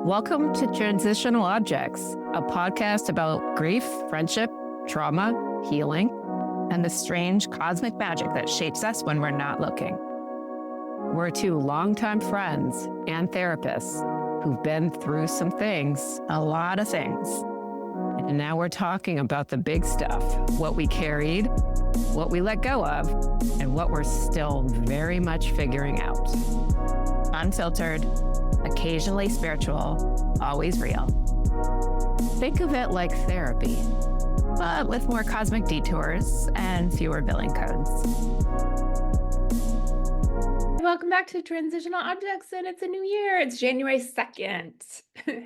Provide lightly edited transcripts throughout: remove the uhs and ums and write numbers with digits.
Welcome to Transitional Objects, a podcast about grief, friendship, trauma, healing, and the strange cosmic magic that shapes us when we're not looking. We're two longtime friends and therapists who've been through some things, a lot of things. And now we're talking about the big stuff, what we carried, what we let go of, and what we're still very much figuring out. Unfiltered, occasionally spiritual, always real. Think of it like therapy, but with more cosmic detours and fewer billing codes. Welcome back to Transitional Objects, and it's a new year. It's January 2nd.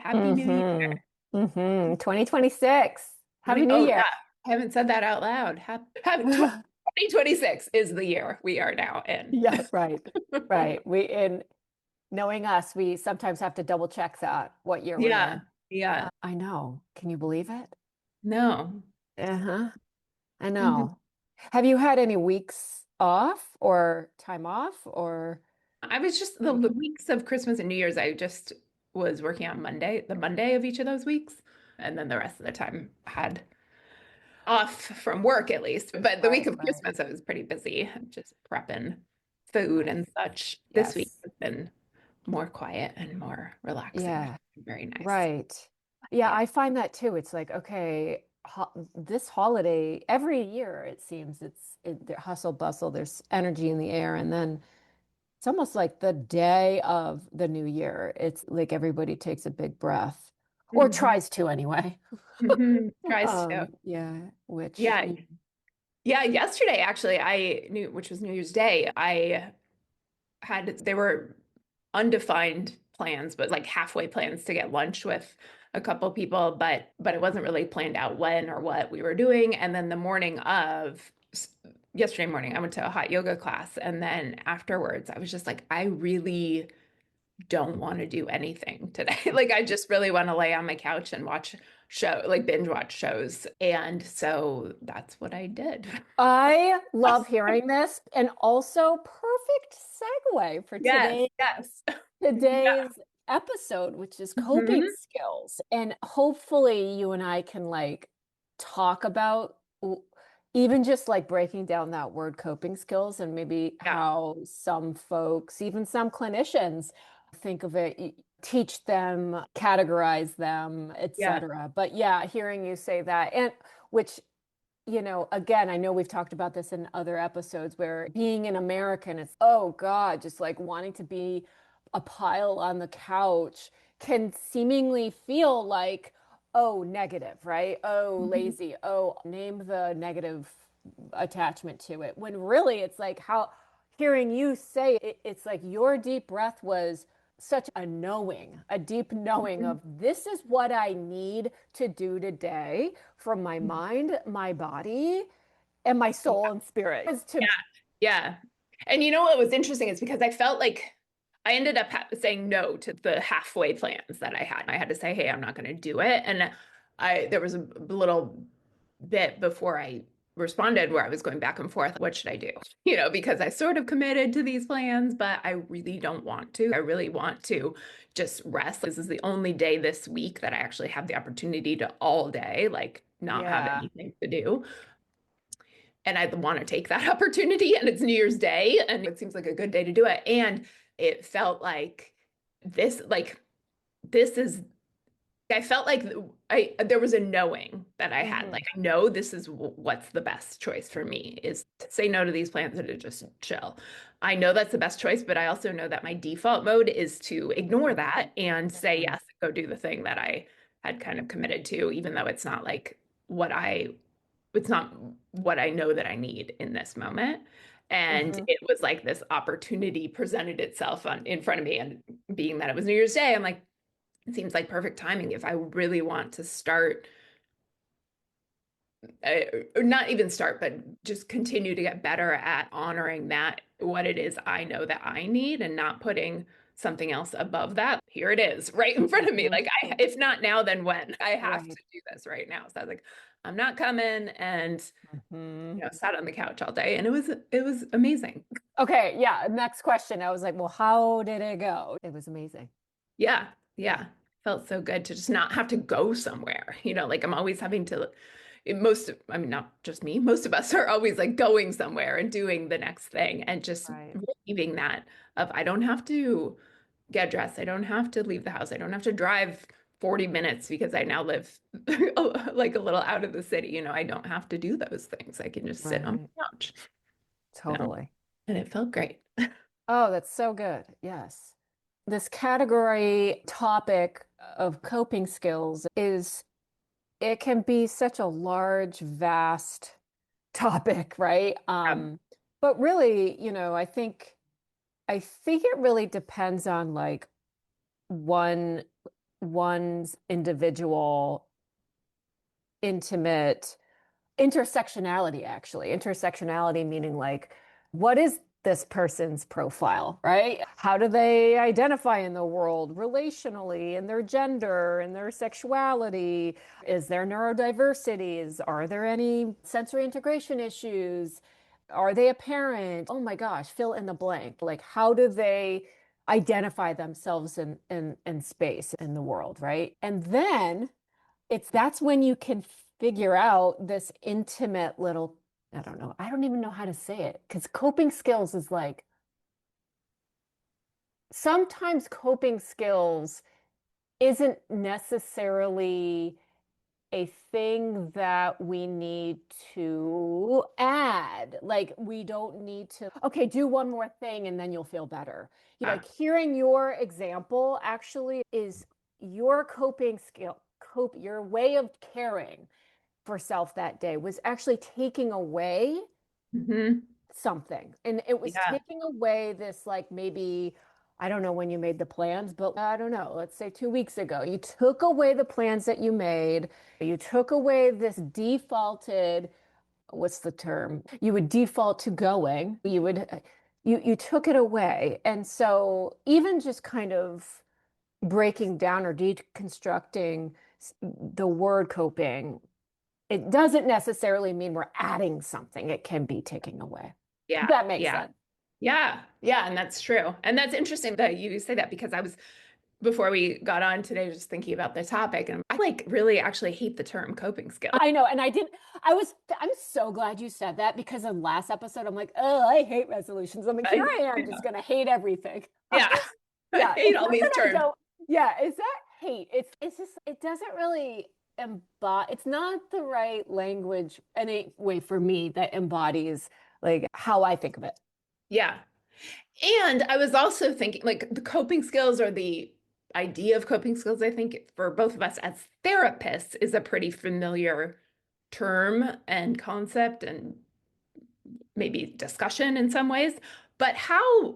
Happy New Year. 2026. Happy New Year. Yeah. I haven't said that out loud. 2026 is the year we are now in. Yeah, right. Knowing us, we sometimes have to double check that, what year we're in. Yeah. I know. Can you believe it? No. I know. Have you had any weeks off or time off or? I was just the weeks of Christmas and New Year's, I just was working on the Monday of each of those weeks. And then the rest of the time had off from work at least. But the week of Christmas, I was pretty busy, just prepping food and such. Yes. This week has been more quiet and more relaxing. Yeah. Very nice. Right. Yeah, I find that too. It's like, okay, this holiday, every year it seems the hustle bustle, there's energy in the air. And then it's almost like the day of the new year. It's like everybody takes a big breath or tries to anyway. Tries to. Yeah. Yesterday, actually, which was New Year's Day, they were undefined plans, but like halfway plans to get lunch with a couple people, but it wasn't really planned out when or what we were doing. And then yesterday morning, I went to a hot yoga class. And then afterwards, I was just like, I really don't want to do anything today. Like, I just really want to lay on my couch and binge watch shows. And so that's what I did. I love hearing this. And also perfect segue for today's episode, which is coping skills. And hopefully you and I can talk about even just breaking down that word coping skills and maybe how some folks, even some clinicians, think of it, teach them, categorize them, etc. But hearing you say that, and which, again, I know we've talked about this in other episodes where being an American is, oh God, just wanting to be a pile on the couch can seemingly feel like, oh, negative, right? Oh, lazy. Oh, name the negative attachment to it. When really it's like hearing you say it, it's like your deep breath was such a deep knowing of this is what I need to do today from my mind, my body, and my soul and spirit. Yeah. And what was interesting is because I felt like I ended up saying no to the halfway plans that I had. I had to say, hey, I'm not going to do it. And there was a little bit before I responded where I was going back and forth. What should I do? Because I sort of committed to these plans, but I really don't want to. I really want to just rest. This is the only day this week that I actually have the opportunity to all day, not have anything to do. And I want to take that opportunity, and it's New Year's Day, and it seems like a good day to do it. And it felt like I felt like there was a knowing that I had, I know this is what's the best choice for me is to say no to these plans and to just chill. I know that's the best choice, but I also know that my default mode is to ignore that and say yes, go do the thing that I had kind of committed to, even though it's not what I know that I need in this moment. And it was like this opportunity presented itself in front of me. And being that it was New Year's Day, I'm like, it seems like perfect timing if I really want to start, or not even start, but just continue to get better at honoring what it is I know that I need and not putting something else above that. Here it is right in front of me. If not now, then when? I have to do this right now. So I was like, I'm not coming, and sat on the couch all day, and it was amazing. Okay, yeah. Next question. I was like, well, how did it go? It was amazing. Yeah. felt so good to just not have to go somewhere. Like I'm always having to, I mean, not just me, most of us are always like going somewhere and doing the next thing and just Right. relieving that of I don't have to get dressed. I don't have to leave the house. I don't have to drive 40 minutes because I now live like a little out of the city. I don't have to do those things. I can just sit on Right. the couch. So, Totally. and it felt great. Oh, that's so good. Yes. This category topic of coping skills is, it can be such a large, vast topic, right? Um, But really, I think it really depends on like one one's individual intimate intersectionality, actually. Intersectionality meaning like, what is this person's profile, right? How do they identify in the world relationally, in their gender, in their sexuality? Is there neurodiversity? Are there any sensory integration issues? Are they a parent? Oh my gosh, fill in the blank. Like, how do they identify themselves in space, in the world, right? And then that's when you can figure out this intimate little, I don't know, I don't even know how to say it, because coping skills is like, sometimes coping skills isn't necessarily a thing that we need to add. Like, we don't need to, okay, do one more thing and then you'll feel better. Like, hearing your example actually is your coping skill, your way of caring for self that day was actually taking away mhm. something. And it was Yeah. taking away this, like, maybe, I don't know when you made the plans, but I don't know, let's say 2 weeks ago, you took away the plans that you made. You took away this defaulted, what's the term? You would default to going. You took it away. And so even just kind of breaking down or deconstructing the word coping, it doesn't necessarily mean we're adding something. It can be taking away. Yeah. That makes Yeah. sense. Yeah. Yeah. And that's true. And that's interesting that you say that because I was, before we got on today, just thinking about the topic, and I like really actually hate the term coping skill. I know. And I'm so glad you said that, because in last episode, I'm like, oh, I hate resolutions. I'm like, here I I am just know. going to hate everything. Yeah. I Yeah. hate It's all not these that I terms. don't, yeah, it's that hate. It's just, it doesn't really embody, it's not the right language any way for me that embodies like how I think of it. Yeah. And I was also thinking like the coping skills or the idea of coping skills, I think for both of us as therapists is a pretty familiar term and concept and maybe discussion in some ways. But how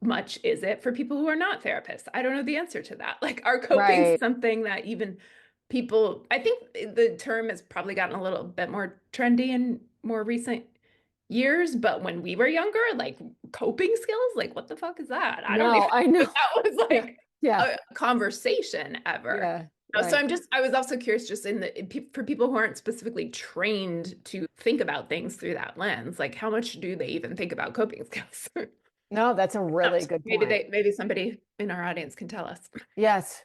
much is it for people who are not therapists? I don't know the answer to that. Like, are coping Right. something that even people, I think the term has probably gotten a little bit more trendy in more recent years, but when we were younger, like coping skills, like what the fuck is that? I don't No, even I think know. that was Yeah. like Yeah. a conversation ever. Yeah. So Right. I was also curious just for people who aren't specifically trained to think about things through that lens, like how much do they even think about coping skills? No, that's a really good point. Maybe somebody in our audience can tell us. Yes.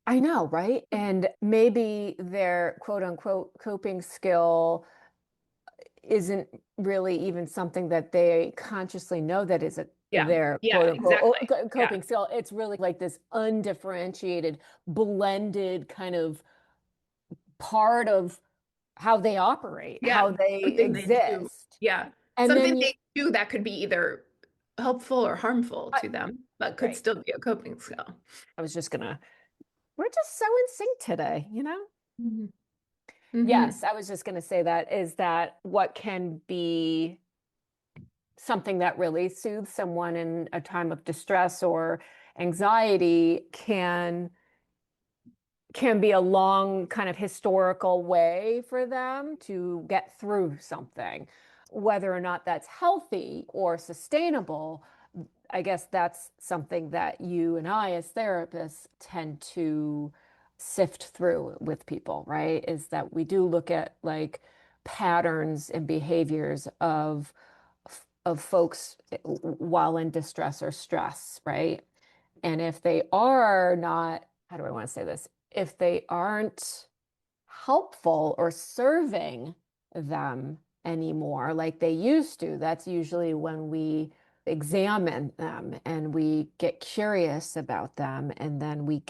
I know, right? And maybe their quote unquote coping skill isn't really even something that they consciously know that is Yeah. their Yeah, quote unquote exactly. Yeah. coping skill. It's really like this undifferentiated, blended kind of part of how they operate, how Yeah. they Something they do. exist. Yeah. And Something then they do that could be either helpful or harmful I, to them, but could right. still be a coping skill. I was just gonna, we're just so in sync today, you know? Mhm. Yes, Mhm. I was just gonna say that is that what can be something that really soothes someone in a time of distress or anxiety can be a long kind of historical way for them to get through something. Whether or not that's healthy or sustainable, I guess that's something that you and I, as therapists, tend to sift through with people, right? Is that we do look at like patterns and behaviors of folks while in distress or stress, right? And if they are not, how do I want to say this? if they aren't helpful or serving them anymore like they used to, that's usually when we examine them and we get curious about them, and then we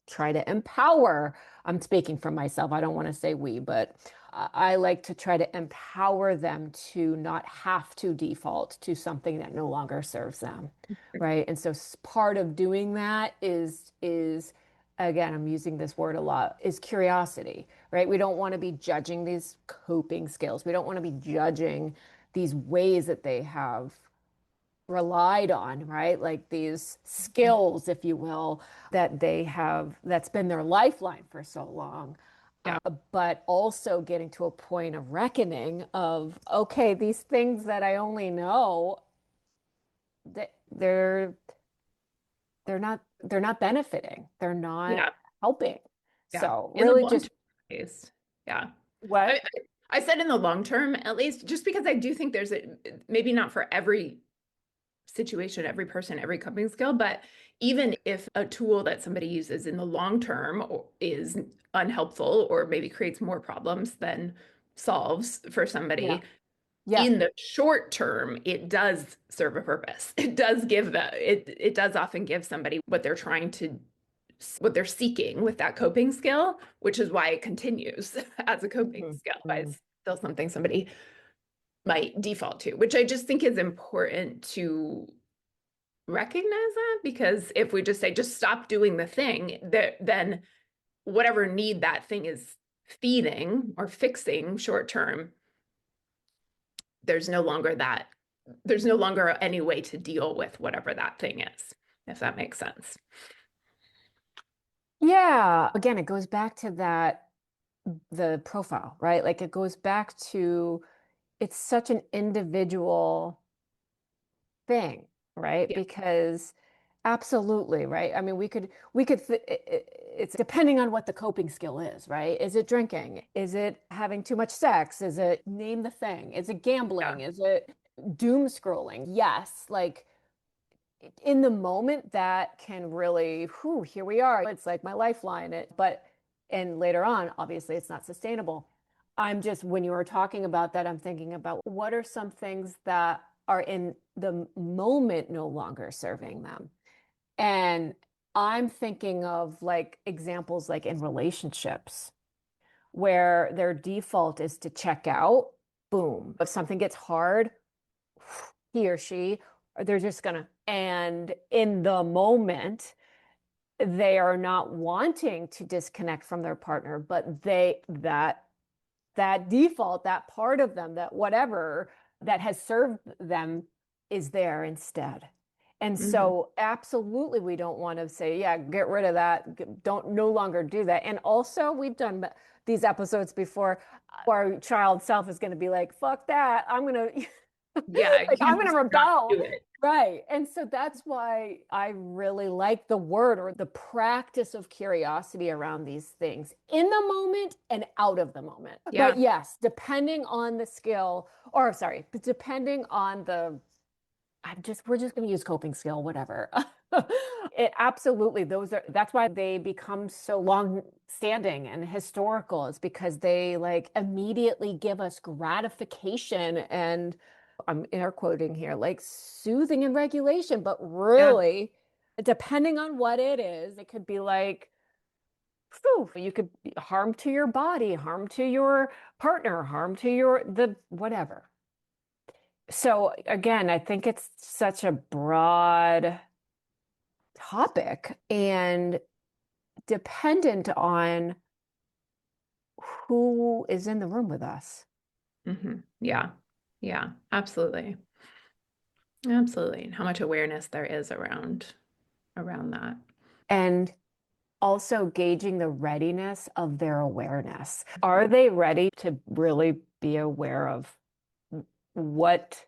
try to empower. I'm speaking for myself. I don't want to say we, but I like to try to empower them to not have to default to something that no longer serves them, right? And so part of doing that is again, I'm using this word a lot, is curiosity, right? We don't want to be judging these coping skills. We don't want to be judging these ways that they have relied on, right? Like these skills, if you will, that they have, that's been their lifeline for so long. Yeah. But also getting to a point of reckoning of, okay, these things that I only know, that they're not benefiting. They're not Yeah. helping. Yeah. So In the really long just term, at least. Yeah. I, what? I said in the long term, at least, just because I do think there's maybe not for every situation, every person, every coping skill, but even if a tool that somebody uses in the long term is unhelpful or maybe creates more problems than solves for Yeah. somebody, Yeah. in the short term, it does serve a purpose. It does give it does often give somebody what they're seeking with that coping skill, which is why it continues as a coping skill. But Mhm. it's still something somebody might default to, which I just think is important to recognize that, because if we just say just stop doing the thing, then whatever need that thing is feeding or fixing short term, there's no longer any way to deal with whatever that thing is, if that makes sense. Yeah. Again, it goes back to that, the profile, right? Like it goes back to it's such an individual thing, right? Yeah. Because absolutely, right? I mean, it's depending on what the coping skill is, right? Is it drinking? Is it having too much sex? Is it name the thing? Is it Yeah. gambling? Is it doom scrolling? Yes, like in the moment that can really, whew, here we are. It's like my lifeline. And later on, obviously, it's not sustainable. When you were talking about that, I'm thinking about what are some things that are in the moment no longer serving them. And I'm thinking of like examples like in relationships where their default is to check out, boom. If something gets hard, he or she, they're just gonna, and in the moment, they are not wanting to disconnect from their partner, but that default, that part of them, that whatever that has served them is there instead. And Hmm. so absolutely we don't want to say, yeah, get rid of that. Don't no longer do that. And also we've done these episodes before. Our child self is going to be like, fuck that. I'm going to Yeah, you like I'm can't going to just not rebel. do it. Right. And so that's why I really like the word or the practice of curiosity around these things in the moment and out of the moment. But Yeah. yes, depending on the skill, or sorry, depending on we're just going to use coping skill, whatever. It absolutely, that's why they become so long standing and historical, is because they like immediately give us gratification and I'm air quoting here, like soothing and regulation, but Yeah. really, depending on what it is, it could be like, whew, you could harm to your body, harm to your partner, harm to the whatever. So again, I think it's such a broad topic and dependent on who is in the room with us. Yeah. Yeah. Absolutely. Absolutely. And how much awareness there is around that. And also gauging the readiness of their awareness. Are they ready to really be aware of what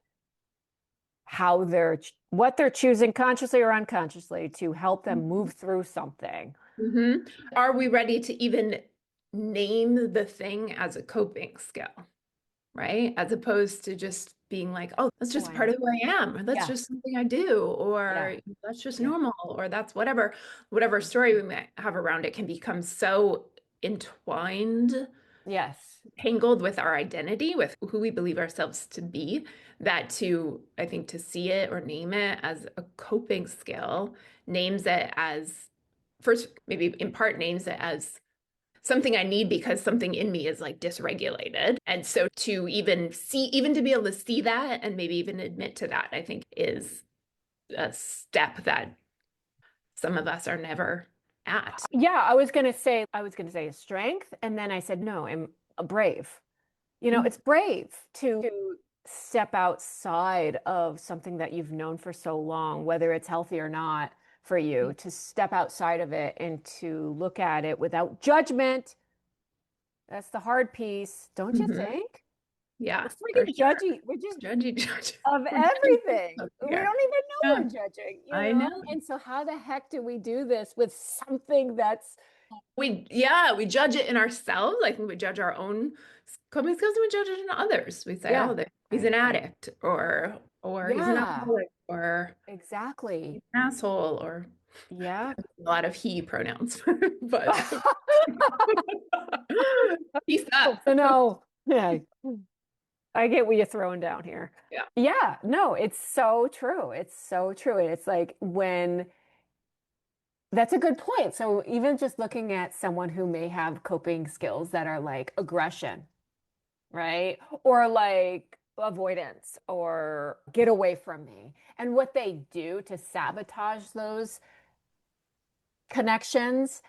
what they're choosing consciously or unconsciously to help them move through something? Hmm. Are we ready to even name the thing as a coping skill, right? As opposed to just being like, oh, that's Oh, just I part know. of who I am, or that's Yeah. just something I do, Yeah. or that's just Yeah. normal, or that's whatever story we might have around it can become so entwined, Yes. tangled with our identity, with who we believe ourselves to be, that I think to see it or name it as a coping skill, names it as, first, maybe in part names it as something I need because something in me is like dysregulated. And so to even to be able to see that and maybe even admit to that, I think is a step that some of us are never at. Yeah, I was gonna say a strength, and then I said, no, I'm brave. It's brave to step outside of something that you've known for so long, whether it's healthy or not for you, to step outside of it and to look at it without judgment. That's the hard piece, don't you Mhm. think? We're Yeah, for freaking sure. judgy. We're just Judgy. of We're judging everything. ourselves We here. don't even know Yeah, we're judging, I know. And so how the heck do we do this with something that's We judge it in ourselves. I think we judge our own coping skills and we judge it in others. We say, yeah, oh, he's an right. addict, or he's an Yeah, alcoholic, or he's exactly. an asshole, or Yeah. a lot of he pronouns, but he sucks. So no, yeah, I get what you're throwing down here. Yeah. Yeah, no, it's so true. It's so true. And it's like when that's a good point. So even just looking at someone who may have coping skills that are like aggression, right? Or like avoidance or get away from me. And what they do to sabotage those connections,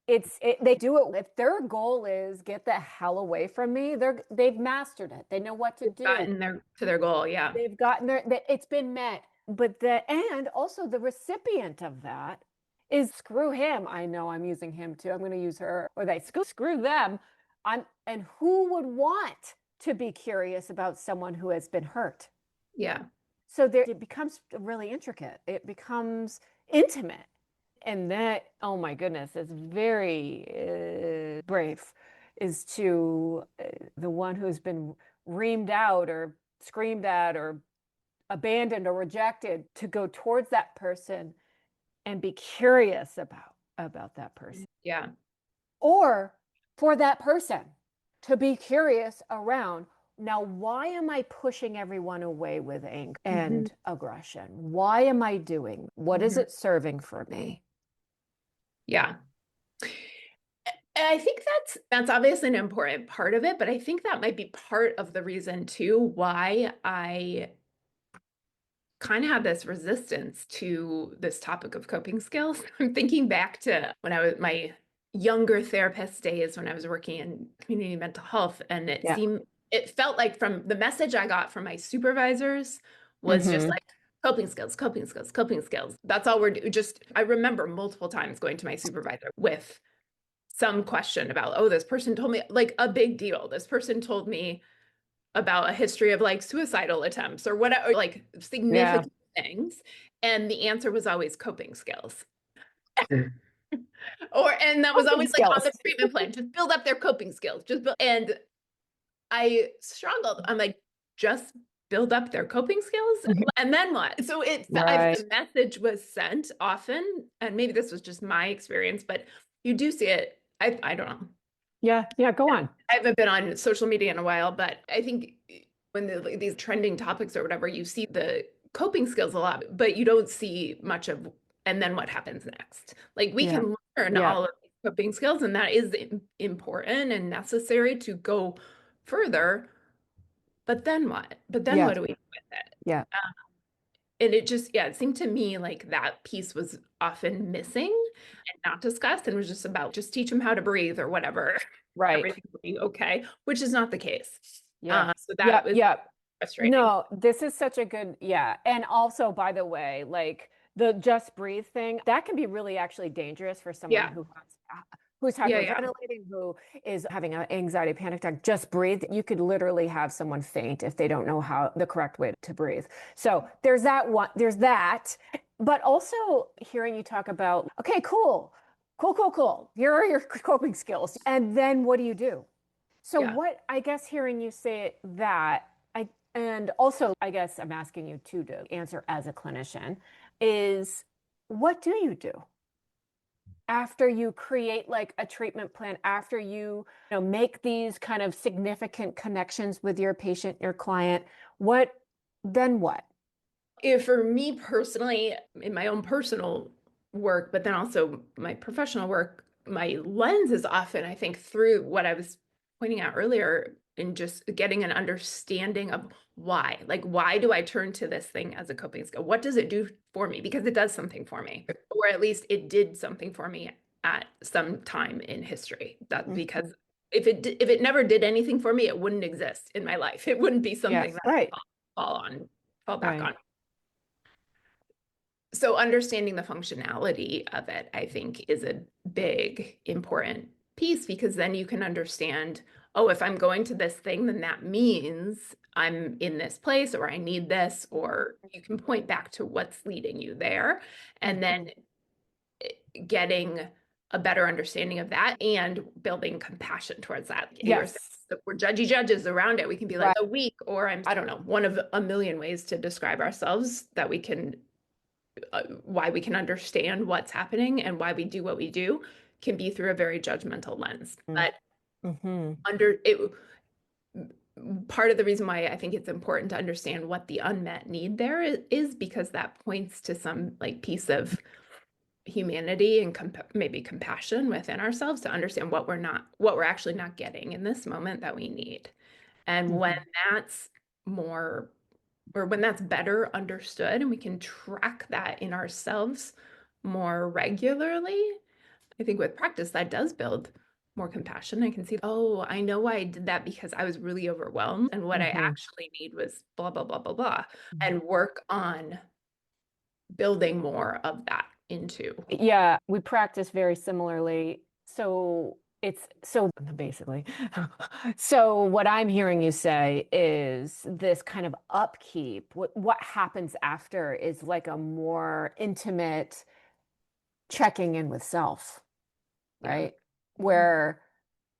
they do it if their goal is get the hell away from me, they've mastered it. They know what to do. Gotten to their goal. Yeah. They've gotten it's been met. But and also the recipient of that is screw him. I know I'm using him too. I'm going to use her. Or they screw them. And who would want to be curious about someone who has been hurt? Yeah. So it becomes really intricate. It becomes intimate. And that, oh my goodness, is very brave, is to the one who's been reamed out or screamed at or abandoned or rejected to go towards that person and be curious about that person. Yeah. Or for that person to be curious around, now, why am I pushing everyone away with anger Mhm. and aggression? Why am I doing? What is Mhm. it serving for me? Yeah. And I think that's obviously an important part of it, but I think that might be part of the reason too why I kind of have this resistance to this topic of coping skills. I'm thinking back to when I was my younger therapist days when I was working in community mental health, and Yeah. it felt like from the message I got from my supervisors was just Mm-hmm. like coping skills, coping skills, coping skills. That's all we're doing. Just I remember multiple times going to my supervisor with some question about, oh, this person told me like a big deal. This person told me about a history of like suicidal attempts or whatever, like Yeah. significant things. And the answer was always coping skills. And that was Coping always like on skills. the treatment plan, just build up their coping skills. And I struggled. I'm like, just build up their coping skills. And then what? So Right. the message was sent often, and maybe this was just my experience, but you do see it. I don't know. Yeah. Yeah. Go on. I haven't been on social media in a while, but I think when these trending topics or whatever, you see the coping skills a lot, but you don't see much of, and then what happens next. Like we Yeah. can learn Yeah. all of these coping skills, and that is important and necessary to go further. But then what? But then Yeah. what do we do with it? Yeah. And it just, yeah, it seemed to me like that piece was often missing and not discussed, and was just about just teach them how to breathe or whatever. Right. Everything will be okay, which is not the case. Yeah. So that Yep. was Yep. frustrating. No, this is such a good, yeah. And also, by the way, like the just breathe thing, that can be really actually dangerous for someone Yeah, who's yeah, yeah, hyperventilating, who is having an anxiety panic attack. Just breathe. You could literally have someone faint if they don't know how the correct way to breathe. So there's that one, there's that. But also hearing you talk about, okay, cool, cool, cool, cool. Here are your coping skills. And then what do you do? So yeah. what I guess hearing you say that, And also, I guess I'm asking you too to answer as a clinician, is what do you do after you create like a treatment plan, after you make these kind of significant connections with your patient, your client? What then what? If for me personally, in my own personal work, but then also my professional work, my lens is often, I think, through what I was pointing out earlier in just getting an understanding of why. Like, why do I turn to this thing as a coping skill? What does it do for me? Because it does something for me, or at least it did something for me at some time in history. That because if it never did anything for me, it wouldn't exist in my life. It wouldn't be something Yes, that right. fall back Right. on. So understanding the functionality of it, I think, is a big, important piece because then you can understand, oh, if I'm going to this thing, then that means I'm in this place or I need this, or you can point back to what's leading you there. And then getting a better understanding of that and building compassion towards that. Yes. If we're judgy judges around it, we can be like Right. a weak, or I don't know, one of a million ways to describe ourselves that we can why we can understand what's happening and why we do what we do can be through a very judgmental lens. But Mm-hmm. under it, part of the reason why I think it's important to understand what the unmet need there is because that points to some like piece of humanity and maybe compassion within ourselves to understand what we're actually not getting in this moment that we need. And when that's more or when that's better understood and we can track that in ourselves more regularly, I think with practice that does build more compassion. I can see, oh, I know why I did that because I was really overwhelmed and what I actually need was blah, blah, blah, blah, blah, and work on building more of that into. Yeah, we practice very similarly. So it's so basically, so what I'm hearing you say is this kind of upkeep. What happens after is like a more intimate checking in with self, Yeah. right? Where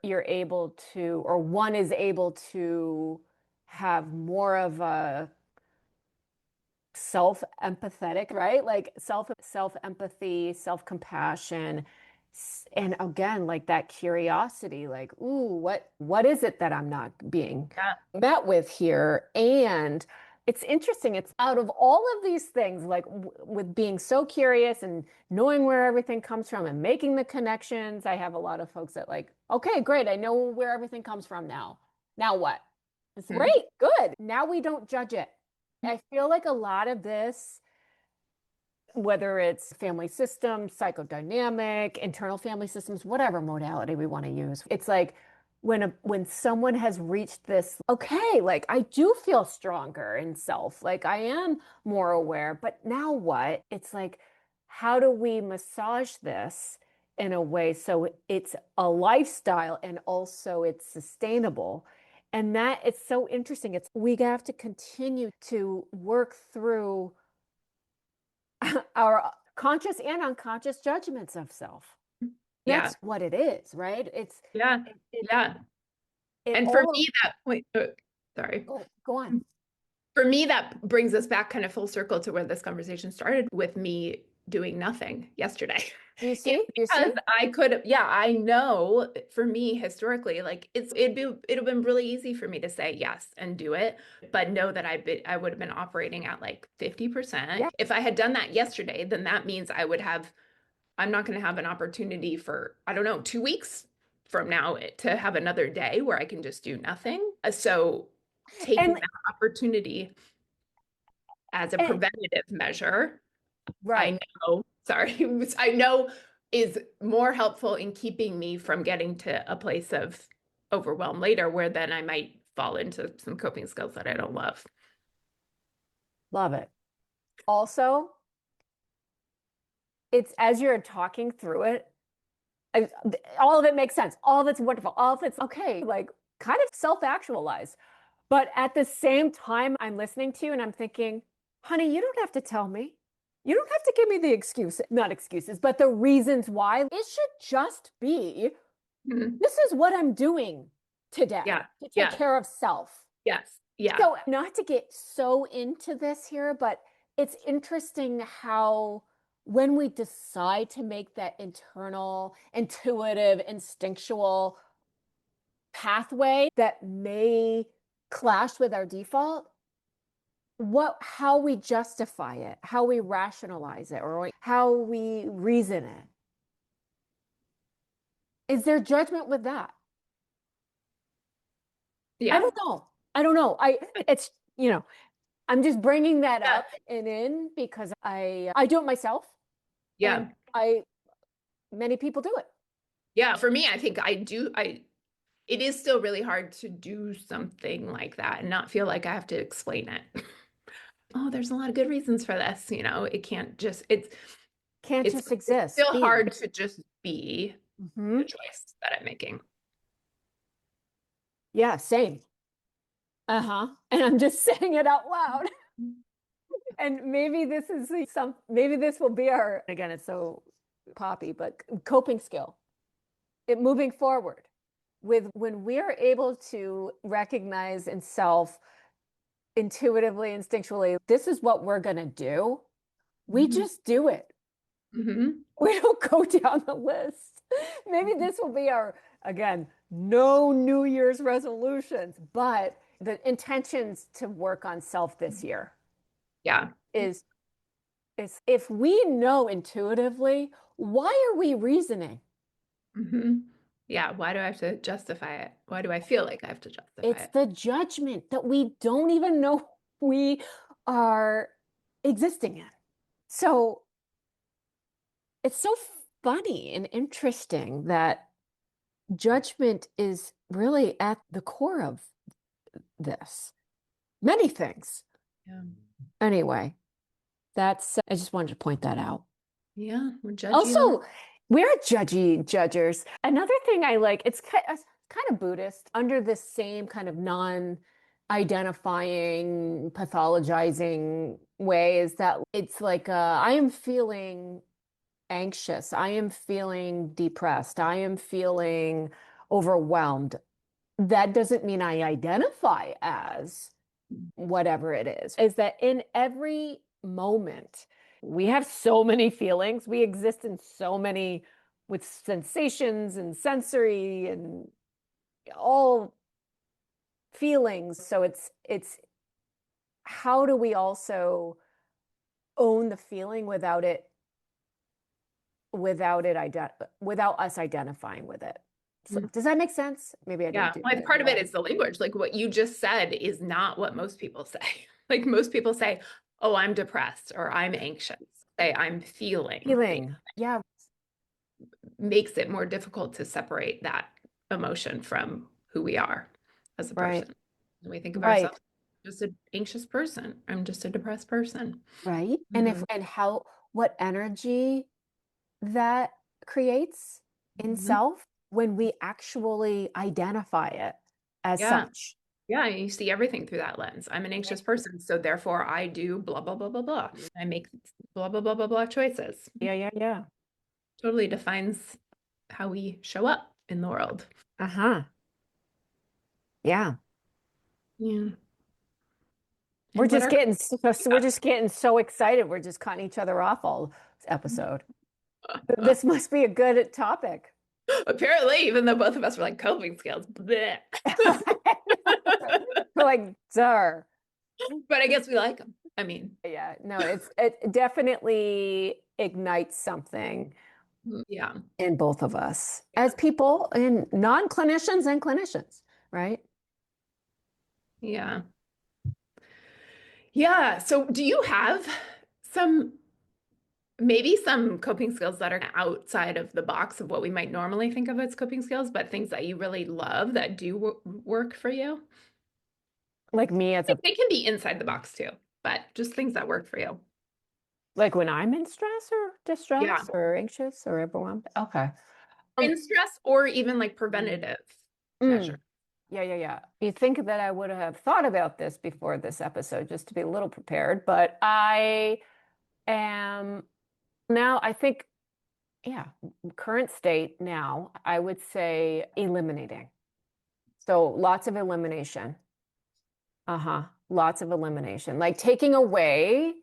you're able to, or one is able to have more of a self-empathetic, right? Like self-empathy, self-compassion. And again, like that curiosity, like, ooh, what is it that I'm not being Yeah. met with here? And it's interesting. It's out of all of these things, like with being so curious and knowing where everything comes from and making the connections. I have a lot of folks that like, okay, great. I know where everything comes from now. Now what? It's Mhm. great, good. Now we don't judge it. I feel like a lot of this, whether it's family systems, psychodynamic, internal family systems, whatever modality we want to use, it's like when someone has reached this, okay, like I do feel stronger in self, like I am more aware, but now what? It's like, how do we massage this in a way so it's a lifestyle and also it's sustainable? And that it's so interesting. It's we have to continue to work through our conscious and unconscious judgments of self. Yeah. That's what it is, right? Yeah. It Yeah. it And for all me, that wait, sorry. go on. For me, that brings us back kind of full circle to where this conversation started with me doing nothing yesterday. Do you It's see? Do you because see? I could, yeah, I know for me historically, like it'd have been really easy for me to say yes and do it, but know that I would have been operating at like 50%. Yeah. If I had done that yesterday, then that means I'm not going to have an opportunity for, I don't know, 2 weeks from now to have another day where I can just do nothing. So taking And that opportunity as a and preventative measure, I right. know, sorry, I know is more helpful in keeping me from getting to a place of overwhelm later where then I might fall into some coping skills that I don't love. Love it. Also, it's as you're talking through it, I, all of it makes sense. All of it's wonderful. All of it's okay, like kind of self-actualized. But at the same time, I'm listening to you and I'm thinking, honey, you don't have to tell me. You don't have to give me the excuse, not excuses, but the reasons why. It should just be Mhm. this is what I'm doing today Yeah, to take yeah, care of self. yes. Yeah. So not to get so into this here, but it's interesting how when we decide to make that internal, intuitive, instinctual pathway that may clash with our default, how we justify it, how we rationalize it, or how we reason it. Is there judgment with that? I Yeah. don't know. I don't know. It's, I'm just bringing that Yeah. up and in because I do it myself, and Yeah. many people do it. Yeah. For me, I think it is still really hard to do something like that and not feel like I have to explain it. Oh, there's a lot of good reasons for this, it can't just Can't it's just exist. still Be. hard to just be Hmm. the choice that I'm making. Yeah, same. Uh-huh. And I'm just saying it out loud. And maybe this will be our, again, it's so poppy, but coping skill. It moving forward with when we're able to recognize in self intuitively, instinctually, this is what we're going to do. We Mhm. just do it. Mhm. We don't go down the list. Maybe this will be our, again, no New Year's resolutions, but the intentions to work on self this year Yeah. is if we know intuitively, why are we reasoning? Mhm. Yeah. Why do I have to justify it? Why do I feel like I have to justify It's it? the judgment that we don't even know we are existing in. So it's so funny and interesting that judgment is really at the core of this. Many things. Yeah. Anyway, I just wanted to point that out. Yeah. We're judgy little. Also, we're judgy judgers. Another thing I like, it's kind of Buddhist, under this same kind of non-identifying, pathologizing way, is that it's like I am feeling anxious, I am feeling depressed, I am feeling overwhelmed. That doesn't mean I identify as whatever it is that in every moment, we have so many feelings. We exist in so many with sensations and sensory and all feelings. So it's how do we also own the feeling without us identifying with it? So, Mhm. does that make sense? Maybe I didn't Yeah. do Like that part of it well. is the language. Like what you just said is not what most people say. Like most people say, oh, I'm depressed or I'm anxious. Say I'm feeling. Feeling, yeah, Makes it more difficult to separate that emotion from who we are as a right, person. And we think of right. ourselves as just an anxious person. I'm just a depressed person. Right. Mhm. What energy that creates in Mhm. self when we actually identify it as Yeah. such. Yeah. You see everything through that lens. I'm an anxious person. So therefore I do blah, blah, blah, blah, blah. I make blah, blah, blah, blah, blah choices. Yeah, yeah, yeah. Totally defines how we show up in the world. Uh-huh. Yeah. Yeah. We're And what just are, getting so, we're yeah. just getting so excited. We're just cutting each other off all episode. This must be a good topic. Apparently, even though both of us were like coping skills, bleh. We're like, duh. But I guess we like them. I mean, Yeah, no, it definitely ignites something yeah, in both of us yeah, as people and non-clinicians and clinicians, right? yeah, yeah. So, do you have some maybe some coping skills that are outside of the box of what we might normally think of as coping skills, but things that you really love that do work for you? Like me as a They can be inside the box too, but just things that work for you. like when I'm in stress or Yeah, distress or anxious or overwhelmed. Okay. in stress or even like preventative measure. Mm, yeah, yeah, yeah. You think that I would have thought about this before this episode just to be a little prepared, but I am now, I think, yeah, current state now, I would say eliminating. So lots of elimination. Uh-huh. Lots of elimination, like taking away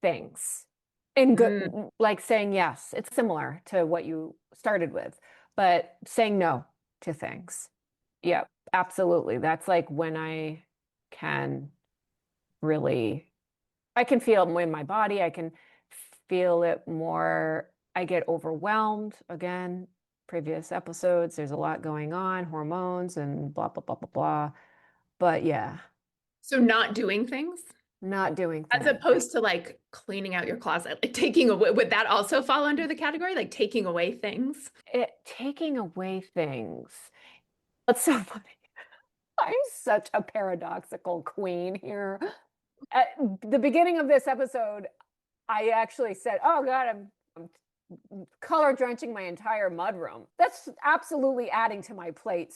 things and good, Mm. like saying yes. It's similar to what you started with, but saying no to things. Yep, absolutely. That's like when I can really, I can feel it in my body. I can feel it more. I get overwhelmed again. Previous episodes, there's a lot going on, hormones and blah, blah, blah, blah, blah. But yeah, So not doing things not doing as things. opposed to like cleaning out your closet, like taking away, would that also fall under the category? Like taking away things? Taking away things. That's so funny. I'm such a paradoxical queen here. At the beginning of this episode, I actually said, "Oh God, I'm color drenching my entire mudroom." That's absolutely adding to my plate.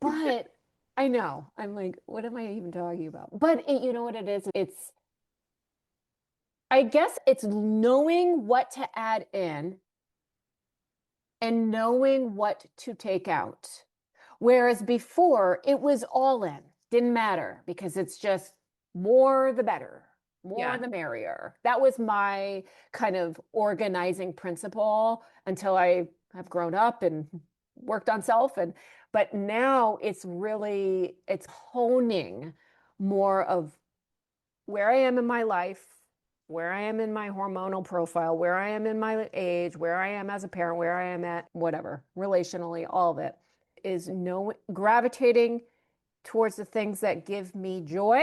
But I know I'm like, what am I even talking about? But you know what it is? I guess it's knowing what to add in and knowing what to take out. Whereas before, it was all in, didn't matter because it's just more the better, more Yeah. the merrier. That was my kind of organizing principle until I have grown up and worked on self. But now it's honing more of where I am in my life, where I am in my hormonal profile, where I am in my age, where I am as a parent, where I am at whatever, relationally, all of it is gravitating towards the things that give me joy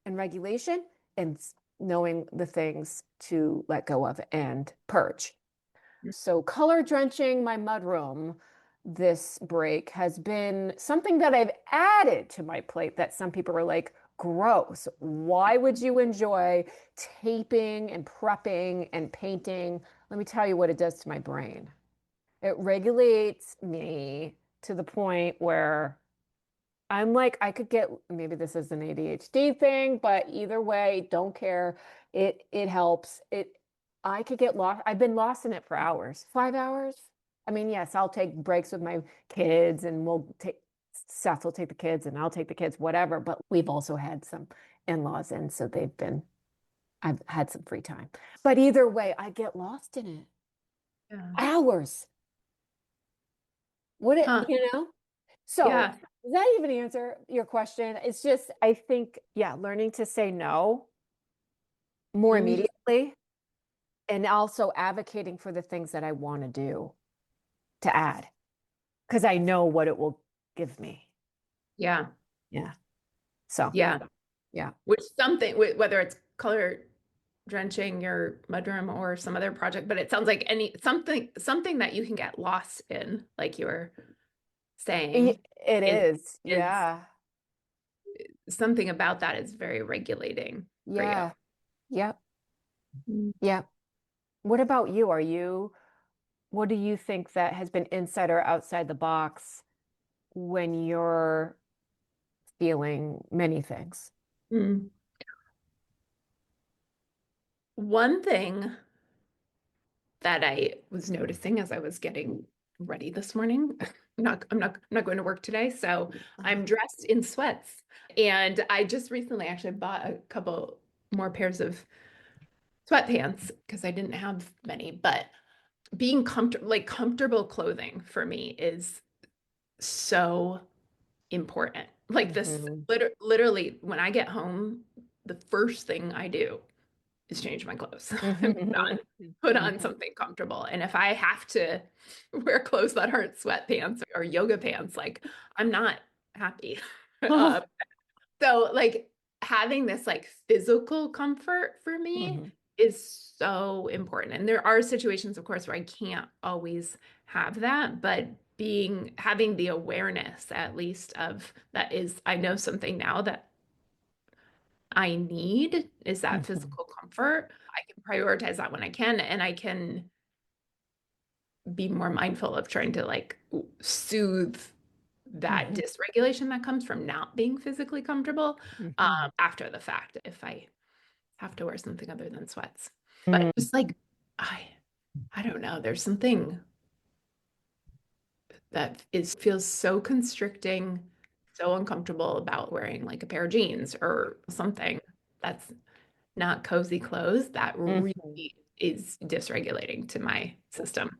and regulation and knowing the things to let go of and purge. So color drenching my mudroom this break has been something that I've added to my plate that some people are like, gross. Why would you enjoy taping and prepping and painting? Let me tell you what it does to my brain. It regulates me to the point where I'm like, I could get, maybe this is an ADHD thing, but either way, don't care. It helps. I could get lost. I've been lost in it for hours, 5 hours. I mean, yes, I'll take breaks with my kids and Seth will take the kids and I'll take the kids, whatever. But we've also had some in-laws in, so I've had some free time. But either way, I get lost in it. Yeah. Hours. Huh. So Yeah. does that even answer your question? It's just, I think, yeah, learning to say no more Mm. immediately and also advocating for the things that I want to do to add because I know what it will give me. Yeah. Yeah. So, Yeah. yeah. Which something, whether it's color drenching your mudroom or some other project, but it sounds like something that you can get lost in, like you were saying, It is is. is Yeah. something about that is very regulating for you. Yeah. Yep. Mm. Yep. What about you? What do you think that has been inside or outside the box when you're feeling many things? Mm. One thing that I was noticing as I was getting ready this morning. I'm not going to work today, so Uh-huh. I'm dressed in sweats. And I just recently actually bought a couple more pairs of sweatpants because I didn't have many, but being comfortable clothing for me is so important. Like this Mhm. literally when I get home, the first thing I do is change my clothes and Mhm. put on Mhm. something comfortable. And if I have to wear clothes that aren't sweatpants or yoga pants, like I'm not happy. Uh, so like having this like physical comfort for me Mhm. is so important. And there are situations, of course, where I can't always have that, but having the awareness at least of that is I know something now that I need is that Mhm. physical comfort. I can prioritize that when I can, and I can be more mindful of trying to like soothe that Mhm. dysregulation that comes from not being physically comfortable Mhm. after the fact if I have to wear something other than sweats. But Mhm. just like I I don't know, there's something that is feels so constricting, so uncomfortable about wearing like a pair of jeans or something that's not cozy clothes, that really is dysregulating to my system.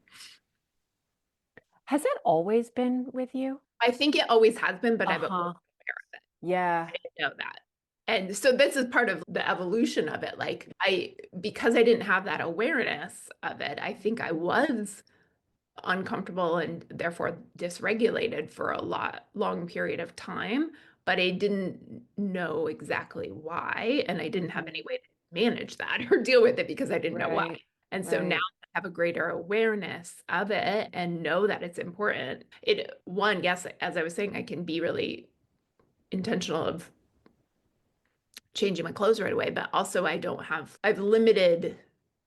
Has that always been with you? I think it always has been, but I've always Uh-huh. been aware of it. Yeah. I didn't know that. And so this is part of the evolution of it. Like because I didn't have that awareness of it, I think I was uncomfortable and therefore dysregulated for a long period of time, but I didn't know exactly why, and I didn't have any way to manage that or deal with it because I didn't know why. Right. And so now Right. I have a greater awareness of it and know that it's important. Yes, as I was saying, I can be really intentional of changing my clothes right away, but also I've limited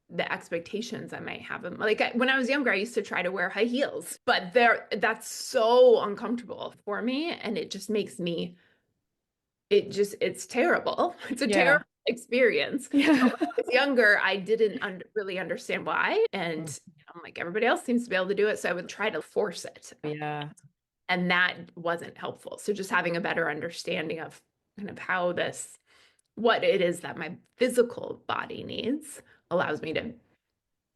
the expectations I might have. Like when I was younger, I used to try to wear high heels, but that's so uncomfortable for me. And it just makes me, it's terrible. It's a Yeah. terrible experience. But Yeah. when I was younger, I didn't really understand why. And Mm. I'm like, everybody else seems to be able to do it. So I would try to force it. Yeah. And that wasn't helpful. So just having a better understanding of kind of what it is that my physical body needs allows me to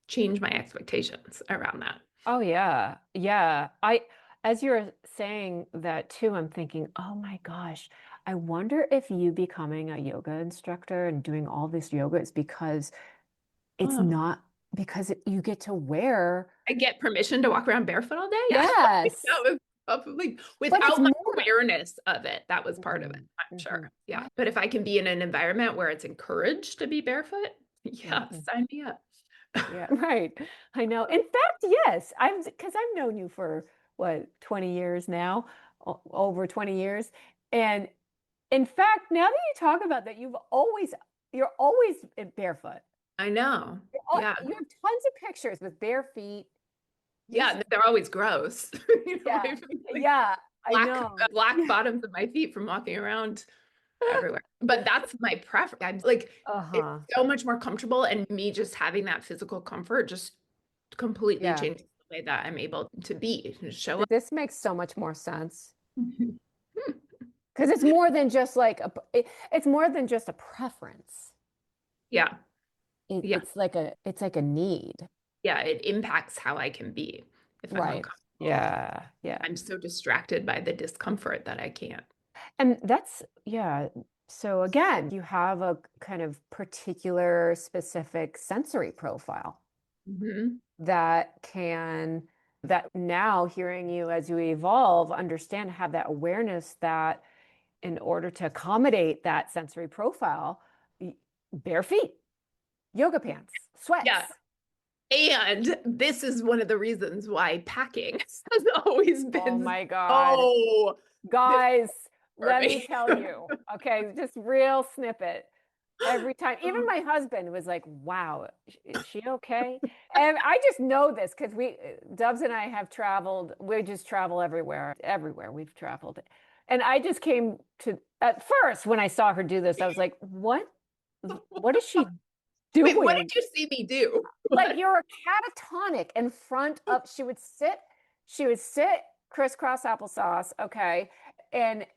change my expectations around that. Oh yeah. Yeah. As you're saying that too, I'm thinking, oh my gosh, I wonder if you becoming a yoga instructor and doing all this yoga is because it's Oh, not because you get to wear. I get permission to walk around barefoot all day. Yeah. That Yes. was probably But it's without my more. awareness of it. That was part of it, Mhm, I'm mhm. sure. Yeah. But if I can be in an environment where it's encouraged to be barefoot, yeah, Mhm. sign me up. Yeah, right. I know. In fact, yes, because I've known you for what, 20 years now, over 20 years. And in fact, now that you talk about that, you're always barefoot. I know. Yeah. You have tons of pictures with bare feet. Just Yeah. They're always gross. yeah, Like yeah, I know. black Yeah. bottoms of my feet from walking around everywhere. But that's my preference. I'm like, it's Uh-huh. so much more comfortable. And me just having that physical comfort just completely Yeah. changes the way that I'm able to be and show up. This makes so much more sense. Because it's more than just like it's more than just a preference. Yeah. Yeah. It's like a need. Yeah. It impacts how I can be if I'm Right. uncomfortable. Yeah. Yeah. I'm so distracted by the discomfort that I can't. And that's, yeah. So again, you have a kind of particular specific sensory profile Hmm. that that now hearing you as you evolve, understand, have that awareness that in order to accommodate that sensory profile, bare feet, yoga pants, Yeah. sweats. And this is one of the reasons why packing has always Oh been my God. so Guys, for let me me. tell you. Okay, just real snippet. Every time, even my husband was like, wow, is she okay? And I just know this because Dubs and I have traveled, we just travel everywhere we've traveled. And I just came to, at first, when I saw her do this, I was like, what is she Wait, what did doing? you see me do? Like What? you're a catatonic in front of, she would sit crisscross applesauce, okay, and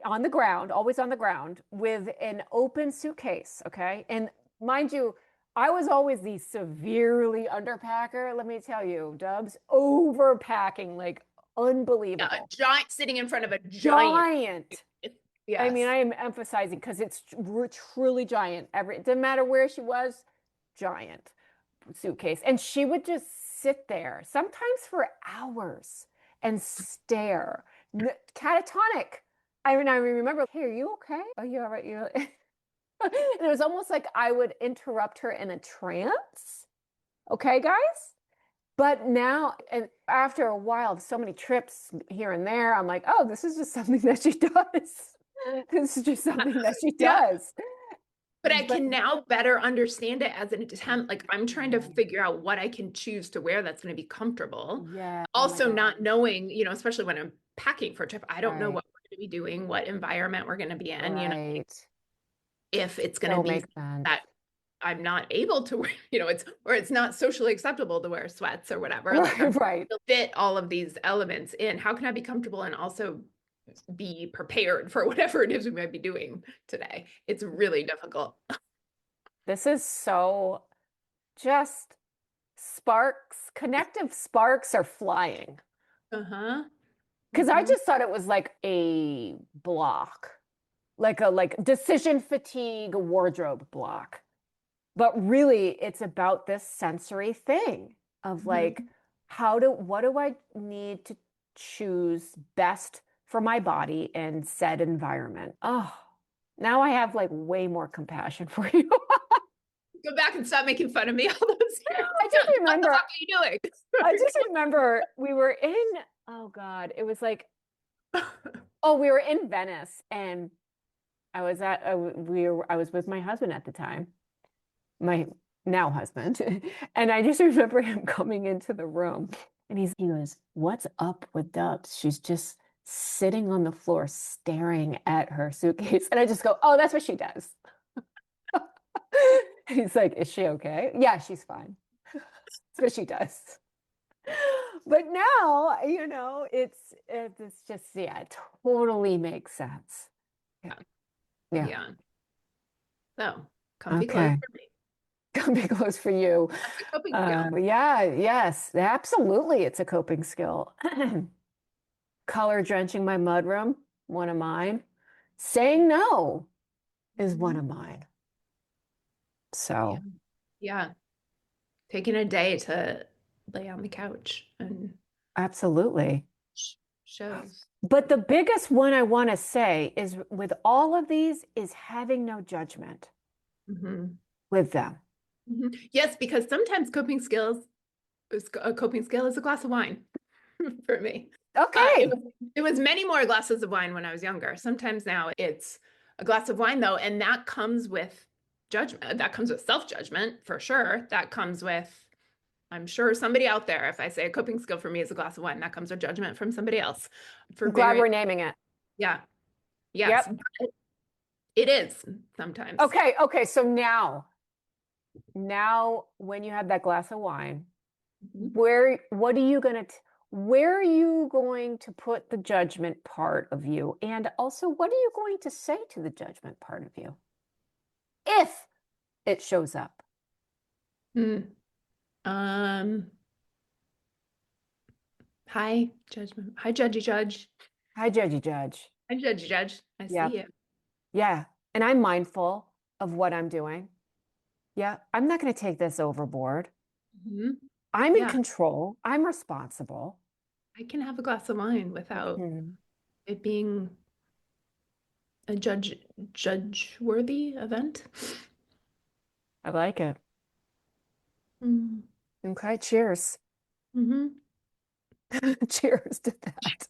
on the ground, always on the ground, with an open suitcase. Okay. And mind you, I was always the severely underpacker. Let me tell you, Dubs, overpacking like Yeah, a unbelievable. giant sitting in front of a giant. Giant. I mean, Yes. I am emphasizing because it's truly giant. It didn't matter where she was, giant suitcase. And she would just sit there, sometimes for hours, and stare. Catatonic. I mean, I remember, hey, are you okay? Are you all right? And it was almost like I would interrupt her in a trance. Okay, guys? But now, and after a while of so many trips here and there, I'm like, oh, this is just something that she does. This is just something that she Yeah. does. But I But can now better understand it as an attempt. Like I'm trying to yeah, figure out what I can choose to wear that's going to be comfortable. yeah. Oh my Also, God. not knowing, especially when I'm packing for a trip, I don't know Right. what we're going to be doing, what environment we're going to be in, Right. if it's going to So be makes sense. that I'm not able to wear, it's not socially acceptable to wear sweats or whatever. Like Right, I'm right. to fit all of these elements in. How can I be comfortable and also be prepared for whatever it is we might be doing today. It's really difficult. This is so just sparks, connective sparks are flying. Uh-huh. Because I just thought it was like a block, like a decision fatigue wardrobe block. But really, it's about this sensory thing of like, what do I need to choose best for my body and said environment? Oh, now I have like way more compassion for you. Go back and stop making fun of me all those years. I just What the remember, fuck are you doing? I just remember we were in, oh God, it was like, oh, we were in Venice and I was with my husband at the time, my now husband. And I just remember him coming into the room and he goes, "What's up with Dubs? She's just sitting on the floor staring at her suitcase." And I just go, "Oh, that's what she does." He's like, "Is she okay?" "Yeah, she's fine." That's what she does. But now, it's just, yeah, it totally makes sense. Yeah. Yeah. Yeah. So, comfy clothes Okay. for me. Comfy clothes for you. That's a coping skill. Yeah, yes, absolutely. It's a coping skill. Color drenching my mudroom, one of mine. Saying no is one of mine. Yeah. So, Yeah. Taking a day to lay on the couch and absolutely. shows. But the biggest one I want to say is with all of these is having no judgment with them. Yes, because sometimes a coping skill is a glass of wine for me. Okay. It was many more glasses of wine when I was younger. Sometimes now it's a glass of wine though, and that comes with judgment. That comes with self-judgment for sure. That comes with, I'm sure somebody out there, if I say a coping skill for me is a glass of wine, that comes with judgment from somebody else. For I'm glad very, we're naming it. yeah, yes, Yep. it is sometimes. Okay. So now when you have that glass of wine, where are you going to put the judgment part of you? And also, what are you going to say to the judgment part of you if it shows up? Mm. Um, Hi, judgment. Hi, judgy judge. Hi, judgy judge. Hi, judgy judge. I Yeah. see you. Yeah. And I'm mindful of what I'm doing. Yeah. I'm not going to take this overboard. I'm in Yeah, control. I'm responsible. I can have a glass of wine without Mhm. it being a judge-worthy event. I like it. Mm. Okay. Cheers. Mm-hmm. Cheers to that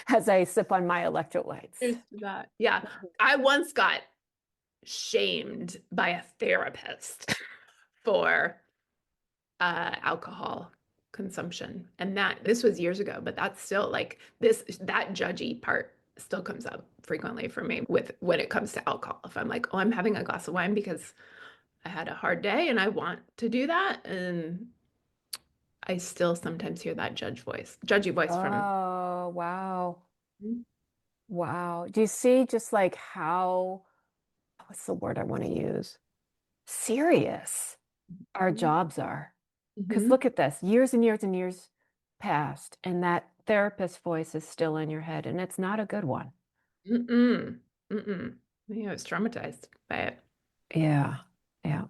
as I sip on my electrolytes. There's that. Yeah. I once got shamed by a therapist for alcohol consumption. And this was years ago, but that's still like that judgy part still comes up frequently for me with when it comes to alcohol. If I'm like, oh, I'm having a glass of wine because I had a hard day and I want to do that. And I still sometimes hear that judgy voice from. Oh, wow. Mhm. Wow. Do you see just like how, what's the word I want to use? Serious our jobs are. Because Mhm. look at this, years and years and years passed, and that therapist voice is still in your head, and it's not a good one. Mm-mm. Mm-mm. Yeah, I was traumatized by it. Yeah. Yeah.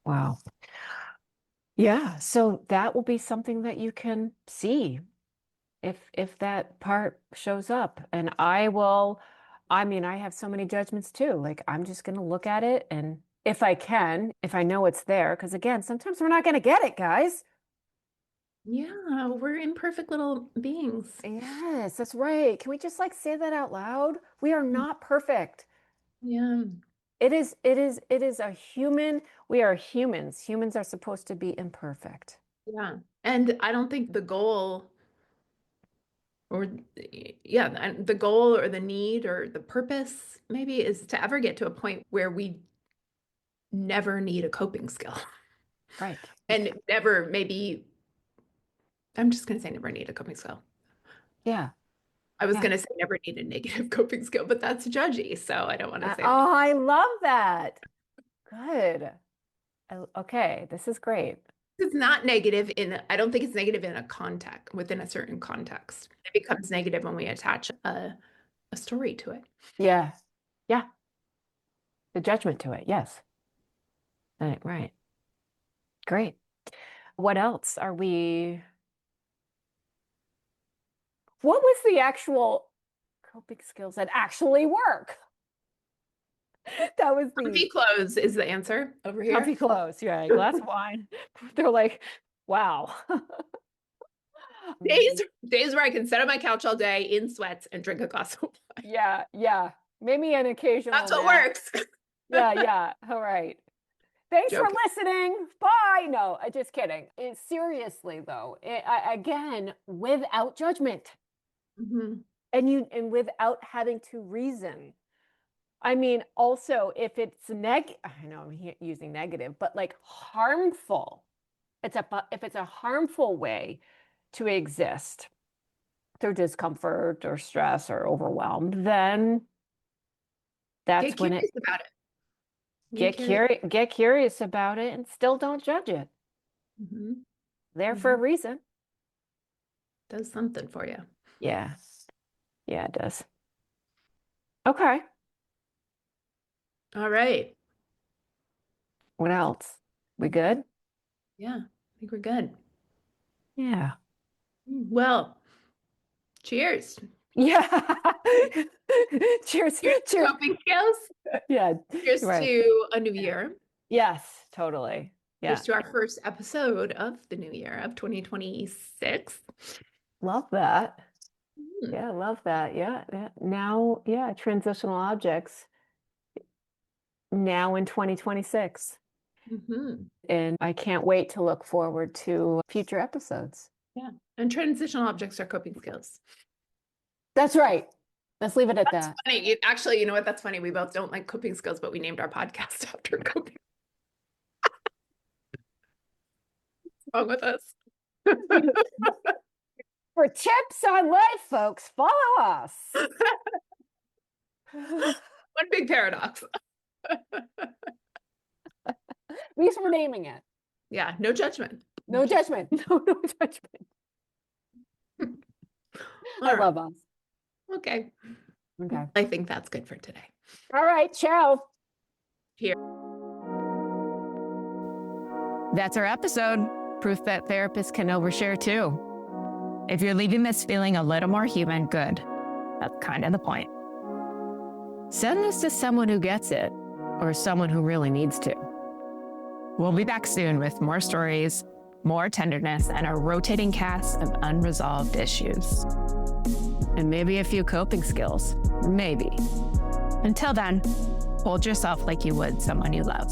Wow. Yeah. So that will be something that you can see if that part shows up. And I mean, I have so many judgments too. Like I'm just gonna look at it and if I know it's there, because again, sometimes we're not gonna get it, guys. Yeah, we're imperfect little beings. Yes, that's right. Can we just like say that out loud? We are not perfect. Yeah. It is a human. We are humans. Humans are supposed to be imperfect. Yeah. And I don't think the goal or yeah, the goal or the need or the purpose maybe is to ever get to a point where we never need a coping skill. Right. And never maybe I'm just going to say never need a coping skill. Yeah. I was going to say never need a negative coping skill, but that's judgy. So I don't want to say Oh, I love that. Good. Okay, this is great. It's not negative I don't think it's negative in a context, within a certain context. It becomes negative when we attach a story to it. Yeah. Yeah. The judgment to it. Yes. Right. Great. What else are we? What was the actual coping skills that actually work? That was the comfy clothes is the answer over here. Comfy clothes, yeah, a glass of wine. They're like, wow. Days where I can sit on my couch all day in sweats and drink a glass of wine. Yeah. Maybe an occasional. That's what works. Yeah. All right. Thanks for listening. Bye. No, just kidding. Seriously though, again, without judgment, and without having to reason. I mean, also, if it's I know I'm using negative, but like harmful, if it's a harmful way to exist through discomfort or stress or overwhelm, then that's when curious about it. Get curious about it and still don't judge it. There for a reason. Does something for you. Yeah, it does. Okay. All right. What else? We good? Yeah, I think we're good. Yeah. Well, cheers. Yeah. Cheers. Coping skills. Yeah. Cheers to a new year. Yes, totally. Yeah. Cheers to our first episode of the new year of 2026. Love that. Yeah, love that. Yeah. Now, transitional objects now in 2026. And I can't wait to look forward to future episodes. Yeah. And transitional objects are coping skills. That's right. Let's leave it at that. Funny. Actually, you know what? That's funny. We both don't like coping skills, but we named our podcast after coping. What's wrong with us? For tips on life, folks, follow us. One big paradox. At least we're naming it. Yeah, no judgment. No judgment. No judgment. I love us. Okay. I think that's good for today. All right. Ciao. Here. That's our episode. Proof that therapists can overshare too. If you're leaving this feeling a little more human, good. That's kind of the point. Send this to someone who gets it, or someone who really needs to. We'll be back soon with more stories, more tenderness, and a rotating cast of unresolved issues. And maybe a few coping skills. Maybe. Until then, hold yourself like you would someone you love.